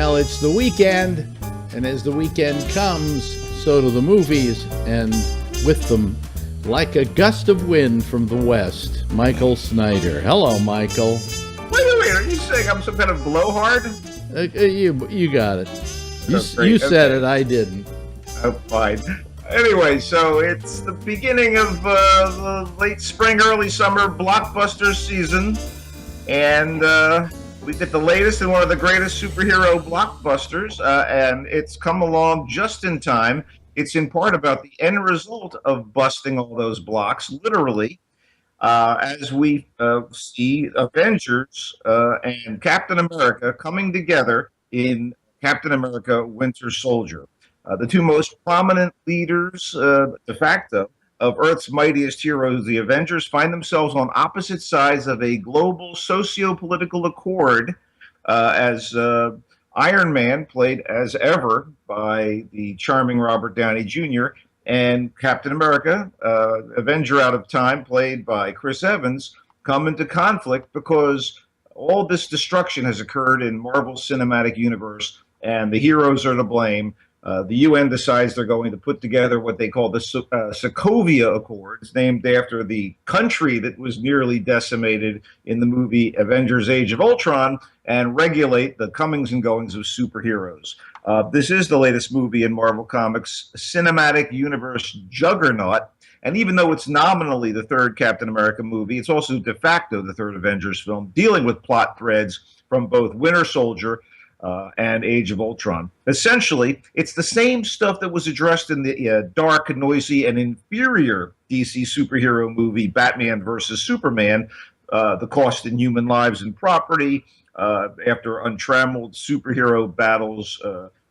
Well, it's the weekend, and as the weekend comes, so do the movies, and with them, like a gust of wind from the west, Michael Snyder. Hello, Michael. Wait, are you saying I'm some kind of blowhard? You got it. You said it, I didn't. Oh, fine. Anyway, so it's the beginning of the late spring, early summer blockbuster season, and we get the latest and one of the greatest superhero blockbusters, and it's come along just in time. It's in part about the end result of busting all those blocks, literally, as we see Avengers and Captain America coming together in Captain America Winter Soldier. The two most prominent leaders, de facto, of Earth's mightiest heroes, the Avengers, find themselves on opposite sides of a global socio-political accord as Iron Man, played as ever by the charming Robert Downey Jr., and Captain America, Avenger out of time, played by Chris Evans, come into conflict because all this destruction has occurred in Marvel's cinematic universe, and the heroes are to blame. The UN decides they're going to put together what they call the Sokovia Accords, named after the country that was nearly decimated in the movie Avengers Age of Ultron, and regulate the comings and goings of superheroes. This is the latest movie in Marvel Comics' cinematic universe juggernaut, and even though it's nominally the third Captain America movie, it's also de facto the third Avengers film, dealing with plot threads from both Winter Soldier and Age of Ultron. Essentially, it's the same stuff that was addressed in the dark, noisy, and inferior DC superhero movie Batman vs. Superman, the cost in human lives and property, after untrammeled superhero battles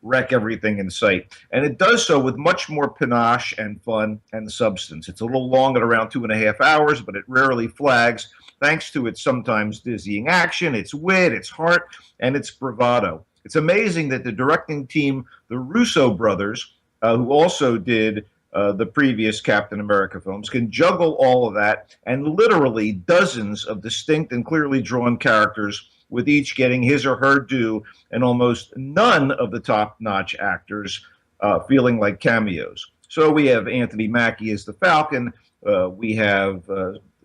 wreck everything in sight. And it does so with much more panache and fun and substance. It's a little long at around 2.5 hours, but it rarely flags, thanks to its sometimes dizzying action, its wit, its heart, and its bravado. It's amazing that the directing team, the Russo brothers, who also did the previous Captain America films, can juggle all of that and literally dozens of distinct and clearly drawn characters, with each getting his or her due, and almost none of the top-notch actors feeling like cameos. So we have Anthony Mackie as the Falcon, we have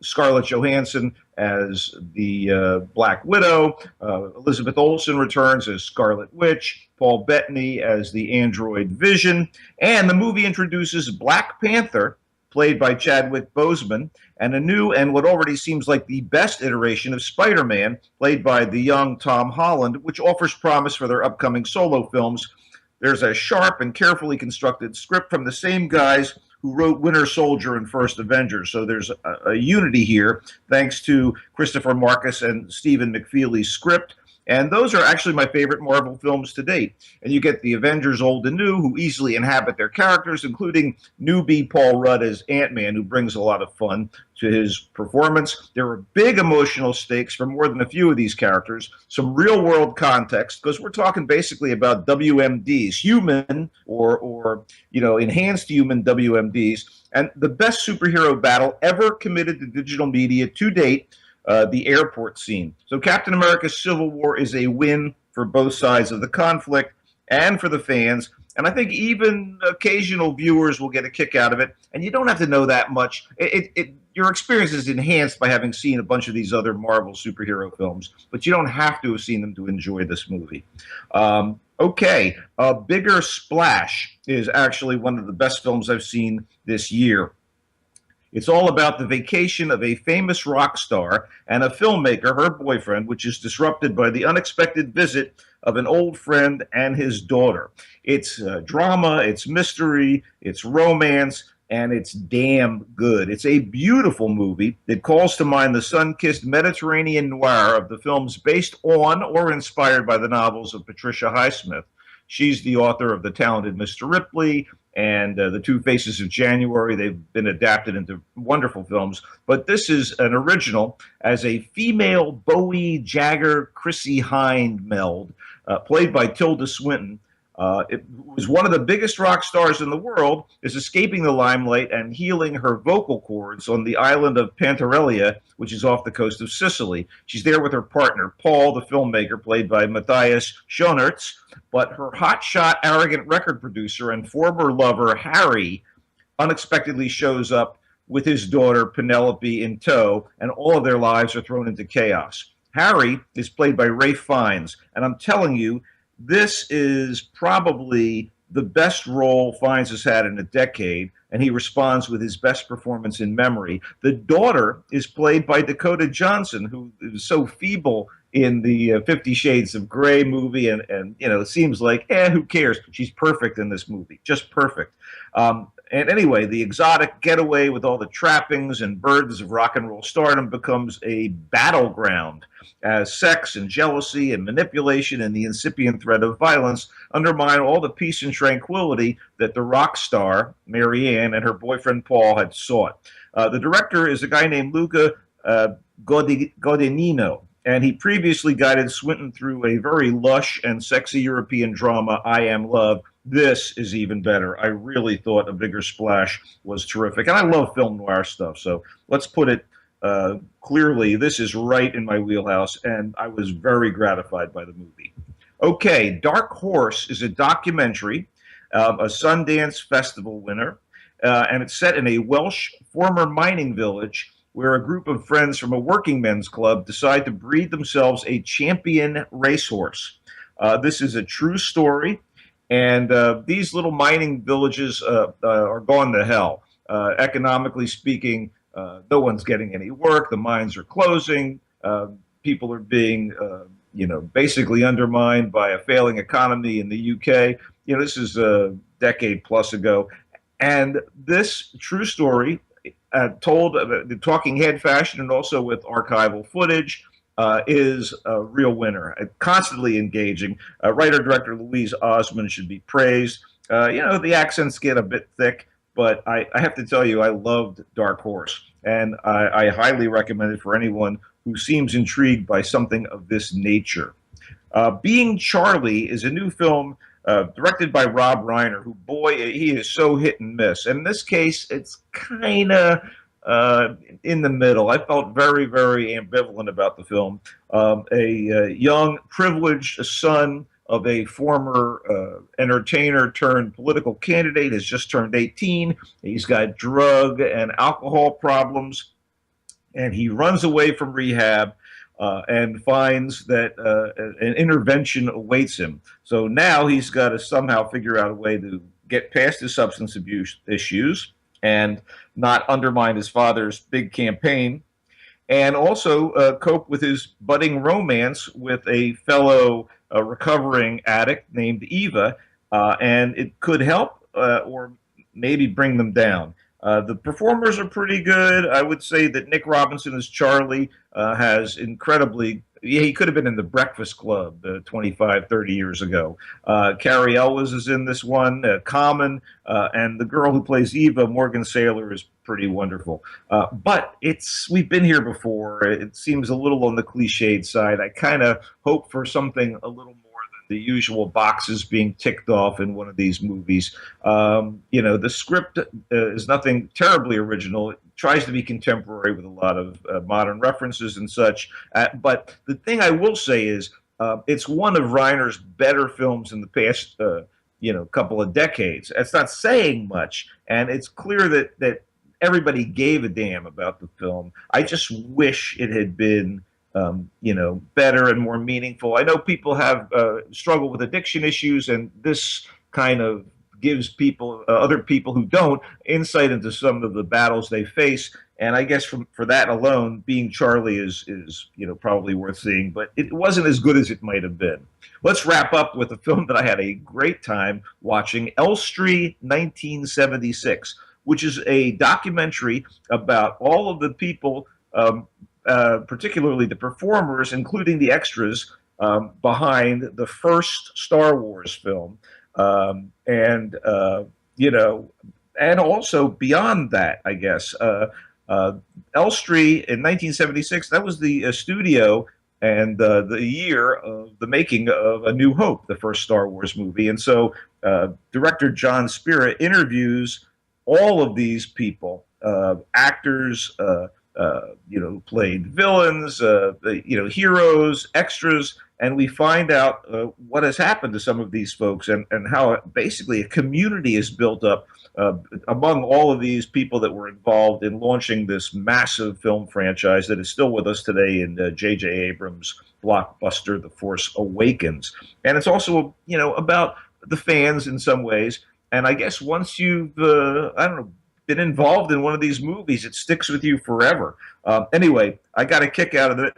Scarlett Johansson as the Black Widow, Elizabeth Olsen returns as Scarlet Witch, Paul Bettany as the android Vision, and the movie introduces Black Panther, played by Chadwick Boseman, and a new and what already seems like the best iteration of Spider-Man, played by the young Tom Holland, which offers promise for their upcoming solo films. There's a sharp and carefully constructed script from the same guys who wrote Winter Soldier and First Avengers. So there's a unity here, thanks to Christopher Marcus and Stephen McFeely's script. And those are actually my favorite Marvel films to date. And you get the Avengers old and new, who easily inhabit their characters, including newbie Paul Rudd as Ant-Man, who brings a lot of fun to his performance. There are big emotional stakes for more than a few of these characters, some real-world context, because we're talking basically about WMDs, human or enhanced human WMDs, and the best superhero battle ever committed to digital media to date, the airport scene. So Captain America's Civil War is a win for both sides of the conflict and for the fans. And I think even occasional viewers will get a kick out of it. And you don't have to know that much. Your experience is enhanced by having seen a bunch of these other Marvel superhero films, but you don't have to have seen them to enjoy this movie. Okay, Bigger Splash is actually one of the best films I've seen this year. It's all about the vacation of a famous rock star and a filmmaker, her boyfriend, which is disrupted by the unexpected visit of an old friend and his daughter. It's drama, it's mystery, it's romance, and it's damn good. It's a beautiful movie that calls to mind the sun-kissed Mediterranean noir of the films based on or inspired by the novels of Patricia Highsmith. She's the author of The Talented Mr. Ripley and The Two Faces of January. They've been adapted into wonderful films. But this is an original as a female Bowie, Jagger, Chrissy Hind meld, played by Tilda Swinton. It was one of the biggest rock stars in the world, is escaping the limelight and healing her vocal cords on the island of Pantarellia, which is off the coast of Sicily. She's there with her partner, Paul, the filmmaker, played by Matthias Schoenaerts, but her hotshot, arrogant record producer and former lover, Harry, unexpectedly shows up with his daughter, Penelope, in tow, and all of their lives are thrown into chaos. Harry is played by Ralph Fiennes, and I'm telling you, this is probably the best role Fiennes has had in a decade, and he responds with his best performance in memory. The daughter is played by Dakota Johnson, who is so feeble in the 50 Shades of Grey movie, and it seems like, who cares? She's perfect in this movie, just perfect. And anyway, the exotic getaway with all the trappings and burdens of rock and roll stardom becomes a battleground as sex and jealousy and manipulation and the incipient threat of violence undermine all the peace and tranquility that the rock star, Marianne, and her boyfriend Paul had sought. The director is a guy named Luca Guadagnino, and he previously guided Swinton through a very lush and sexy European drama, I Am Love. This is even better. I really thought A Bigger Splash was terrific. And I love film noir stuff, so let's put it clearly. This is right in my wheelhouse, and I was very gratified by the movie. Okay, Dark Horse is a documentary, a Sundance Festival winner, and it's set in a Welsh former mining village where a group of friends from a working men's club decide to breed themselves a champion racehorse. This is a true story. And these little mining villages are going to hell. Economically speaking, no one's getting any work. The mines are closing. People are being, basically undermined by a failing economy in the UK. This is a decade plus ago. And this true story, told the talking head fashion and also with archival footage, is a real winner. Constantly engaging. Writer-director Louise Osmond should be praised. The accents get a bit thick, but I have to tell you, I loved Dark Horse, and I highly recommend it for anyone who seems intrigued by something of this nature. Being Charlie is a new film directed by Rob Reiner, who, boy, he is so hit and miss. And in this case, it's kind of in the middle. I felt very, very ambivalent about the film. A young, privileged son of a former entertainer turned political candidate has just turned 18. He's got drug and alcohol problems, and he runs away from rehab and finds that an intervention awaits him. So now he's got to somehow figure out a way to get past his substance abuse issues and not undermine his father's big campaign, and also cope with his budding romance with a fellow recovering addict named Eva, and it could help or maybe bring them down. The performers are pretty good. I would say that Nick Robinson as Charlie has incredibly, he could have been in The Breakfast Club 25, 30 years ago. Carrie Elwes is in this one, Common, and the girl who plays Eva, Morgan Saylor, is pretty wonderful. But we've been here before. It seems a little on the cliched side. I kind of hope for something a little more than the usual boxes being ticked off in one of these movies. The script is nothing terribly original. It tries to be contemporary with a lot of modern references and such. But the thing I will say is it's one of Reiner's better films in the past, couple of decades. It's not saying much, and it's clear that everybody gave a damn about the film. I just wish it had been better and more meaningful. I know people have struggled with addiction issues, and this kind of gives people, other people who don't, insight into some of the battles they face. And I guess for that alone, Being Charlie is probably worth seeing, but it wasn't as good as it might have been. Let's wrap up with a film that I had a great time watching, Elstree 1976, which is a documentary about all of the people, particularly the performers, including the extras, behind the first Star Wars film. And also beyond that, I guess. Elstree in 1976, that was the studio and the year of the making of A New Hope, the first Star Wars movie. And so director John Spira interviews all of these people, actors, who played villains, heroes, extras, and we find out what has happened to some of these folks, and how basically a community is built up among all of these people that were involved in launching this massive film franchise that is still with us today in J.J. Abrams' blockbuster, The Force Awakens. And it's also, about the fans in some ways. And I guess once you've, I don't know, been involved in one of these movies, it sticks with you forever. Anyway, I got a kick out of it.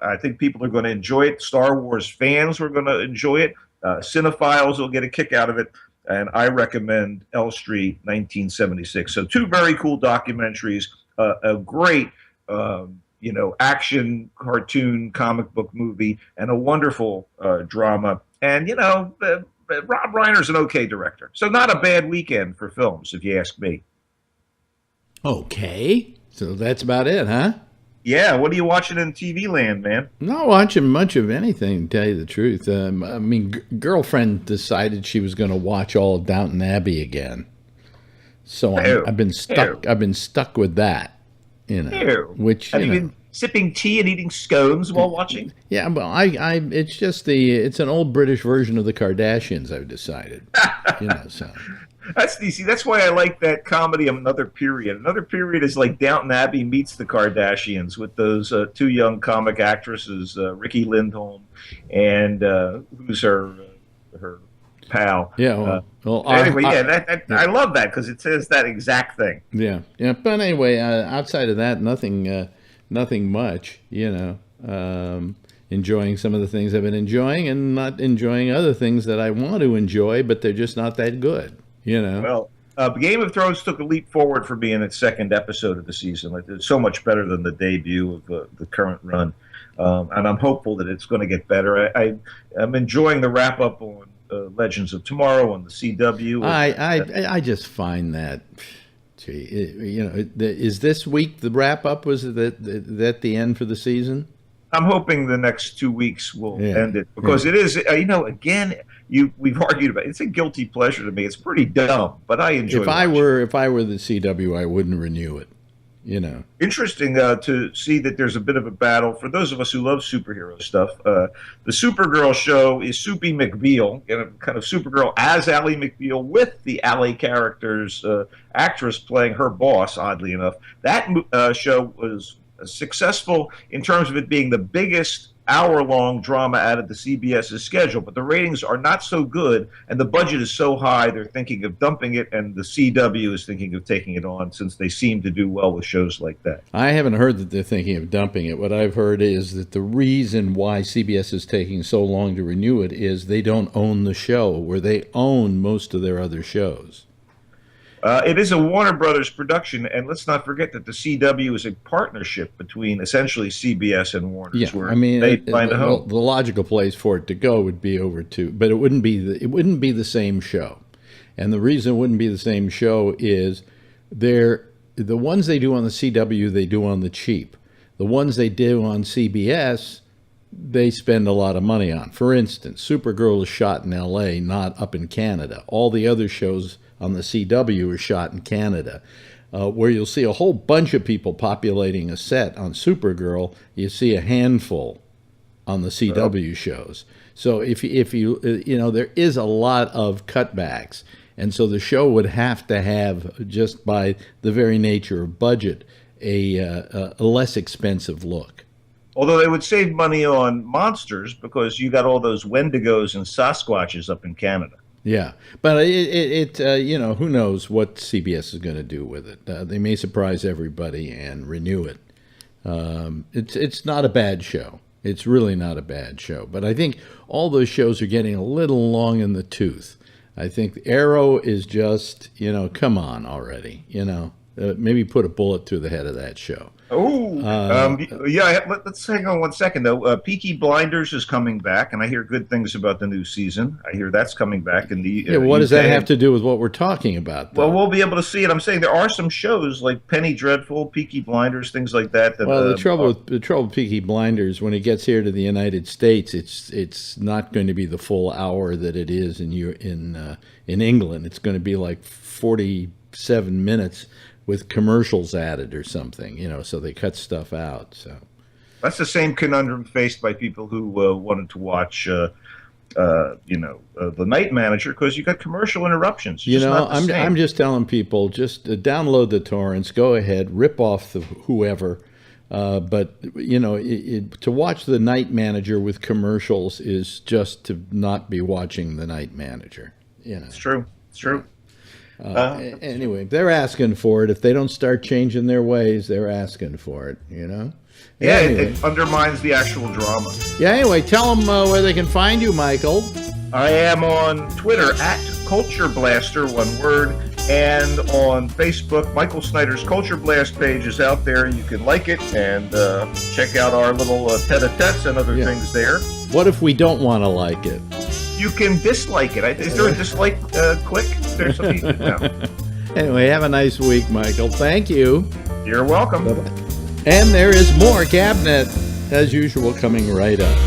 I think people are going to enjoy it. Star Wars fans are going to enjoy it. Cinephiles will get a kick out of it. And I recommend L Street 1976. So two very cool documentaries, a great, action, cartoon, comic book movie, and a wonderful drama. And, Rob Reiner's an okay director. So not a bad weekend for films, if you ask me. Okay. So that's about it, huh? Yeah, what are you watching in TV land, man? I'm not watching much of anything, to tell you the truth. Girlfriend decided she was going to watch all of Downton Abbey again, so I've been stuck. I've been stuck with that, Which have you been sipping tea and eating scones while watching? Yeah, well, it's an old British version of the Kardashians. I've decided, so. That's DC. That's why I like that comedy of Another Period. Another Period is like Downton Abbey meets the Kardashians with those two young comic actresses, Ricky Lindholm and who's her pal. Yeah. Anyway, I love that because it says that exact thing. Yeah. But anyway, outside of that, nothing much. Enjoying some of the things I've been enjoying, and not enjoying other things that I want to enjoy, but they're just not that good. Well, Game of Thrones took a leap forward for me in its second episode of the season. Like, it's so much better than the debut of the current run, and I'm hopeful that it's going to get better. I'm enjoying the wrap up on Legends of Tomorrow on the CW. I just find that, is this week the wrap up? Was it that the end for the season? I'm hoping the next 2 weeks will end it, because it is, again, we've argued about it. It's a guilty pleasure to me. It's pretty dumb, but I enjoy it. If I were the CW, I wouldn't renew it. Interesting to see that there's a bit of a battle for those of us who love superhero stuff. The Supergirl show is Soupy McBeal, kind of Supergirl as Ally McBeal with the Ally character's actress playing her boss. Oddly enough, that show was successful in terms of it being the biggest hour-long drama out of the CBS's schedule, but the ratings are not so good, and the budget is so high they're thinking of dumping it, and the CW is thinking of taking it on, since they seem to do well with shows like that. I haven't heard that they're thinking of dumping it. What I've heard is that the reason why CBS is taking so long to renew it is they don't own the show, where they own most of their other shows. It is a Warner Brothers production, and let's not forget that the CW is a partnership between essentially CBS and Warner. Yeah, they find a home. The logical place for it to go would be over to, but it wouldn't be the same show, and the reason it wouldn't be the same show is the ones they do on the CW they do on the cheap. The ones they do on CBS they spend a lot of money on. For instance, Supergirl is shot in L.A., not up in Canada. All the other shows on the CW are shot in Canada, where you'll see a whole bunch of people populating a set on Supergirl. You see a handful on the CW shows. So if you there is a lot of cutbacks, and so the show would have to have, just by the very nature of budget, a less expensive look. Although they would save money on monsters, because you got all those Wendigos and Sasquatches up in Canada. Yeah, but who knows what CBS is going to do with it. They may surprise everybody and renew it. It's not a bad show. It's really not a bad show. But I think all those shows are getting a little long in the tooth. I think Arrow is just, come on already, maybe put a bullet through the head of that show. Oh, yeah. Let's hang on 1 second though. Peaky Blinders is coming back, and I hear good things about the new season. I hear that's coming back in the what does that UK. have to do with what we're talking about, though? Well, we'll be able to see it. I'm saying there are some shows like Penny Dreadful, Peaky Blinders, things like that. Well, the trouble with Peaky Blinders, when it gets here to the United States, it's not going to be the full hour that it is in England. It's going to be like 47 minutes with commercials added or something, so they cut stuff out. So that's the same conundrum faced by people who wanted to watch, The Night Manager, because you got commercial interruptions. I'm just telling people, just download the torrents, go ahead, rip off whoever. But to watch The Night Manager with commercials is just to not be watching The Night Manager. It's true. It's true. Anyway, they're asking for it. If they don't start changing their ways, they're asking for it, Yeah, anyway. it undermines the actual drama. Yeah, anyway, tell them where they can find you, Michael. I am on Twitter at Culture Blaster, one word, and on Facebook, Michael Snyder's Culture Blast page is out there. You can like it and check out our little tete-a-tetes and other things there. What if we don't want to like it? You can dislike it. Is there a dislike click? There's some people. No. Anyway, have a nice week, Michael. Thank you. You're welcome. Bye-bye. And there is more GABNet, as usual, coming right up.